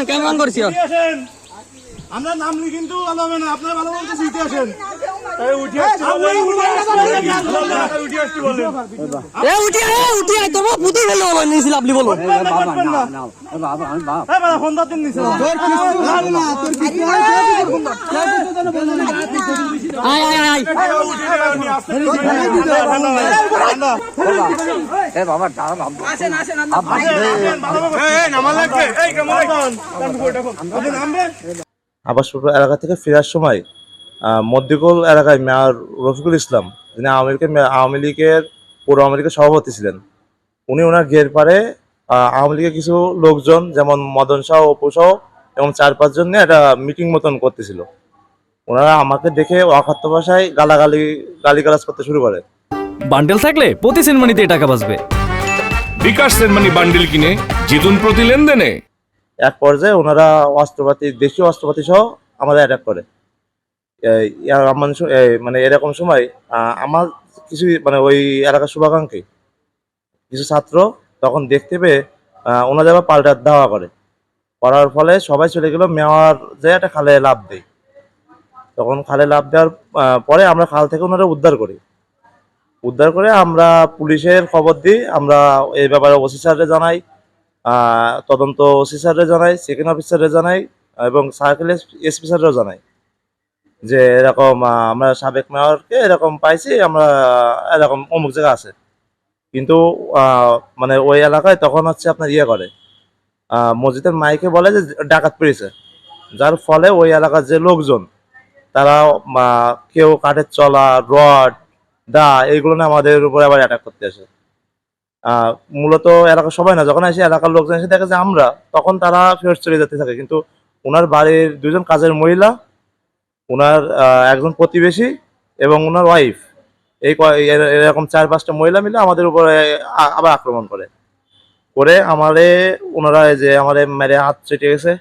কেমন করছি আমরা নামলি কিন্তু ভালো হবে না, আপনার ভালো বলতে শিখতে আসেন। আবাসপুর এলাকা থেকে ফেরার সময় মধ্যগোল এলাকায় মেয়র রফিকুল ইসলাম, যিনি আওয়ামী লীগের পৌর আওয়ামী লীগের সভাপতি ছিলেন, উনি ওনার গের পারে আওয়ামী লীগের কিছু লোকজন যেমন মদন শাহ, অপু শাহ এবং 4-5 জন নিয়ে একটা মিটিং মতন করতেছিল। ওনারা আমাকে দেখে অকথ্য ভাষায় গালিগালাজ করতে শুরু করে। বান্ডেল থাকলে প্রতি সেনমানিতে টাকা বাঁচবে। বিকাশ সেনমানি বান্ডেল কিনে জিতুন প্রতি লেনদেনে। এক পর্যায়ে ওনারা অস্ত্রপাতি, দেশীয় অস্ত্রপাতি সহ আমাদের অ্যাটাক করে। মানে এরকম সময় আমার কিছু মানে ওই এলাকার শুভাকাঙ্ক্ষী কিছু ছাত্র তখন দেখতে পেয়ে ওনাদের আবার পাল্টা ধাওয়া করার ফলে সবাই চলে গেল মেয়র যে একটা খালে লাফ দেয়। তখন খালে লাফ দেওয়ার পরে আমরা খাল থেকে ওনারা উদ্ধার করে আমরা পুলিশের খবর দিই। আমরা এই ব্যাপারে ওসি স্যাররে জানাই, তদন্ত ওসি স্যাররে জানাই, সেকেন্ড অফিসারে জানাই এবং সার্কেল এসপি স্যাররেও জানাই যে এরকম আমরা সাবেক মেয়রকে এরকম পাইছি, আমরা এরকম অমুক জায়গা আছে। কিন্তু মানে ওই এলাকায় তখন হচ্ছে আপনার করে মসজিদের মাইকে বলে যে ডাকাত পেয়েছে, যার ফলে ওই এলাকার যে লোকজন তারা কেউ কাঠের চলা, রড, দা এইগুলো না আমাদের উপরে আবার অ্যাটাক করতে আসে। মূলত এলাকার সবাই না, যখন এসে এলাকার লোকজন এসে দেখে যে আমরা, তখন তারা ফেরত চলে যেতে থাকে। কিন্তু ওনার বাড়ির 2 জন কাজের মহিলা, ওনার একজন প্রতিবেশী এবং ওনার ওয়াইফ, এরকম 4-5টা মহিলা মিলে আমাদের উপরে আবার আক্রমণ করে ওনারা যে আমাদের মেরে হাত চেটে গেছে।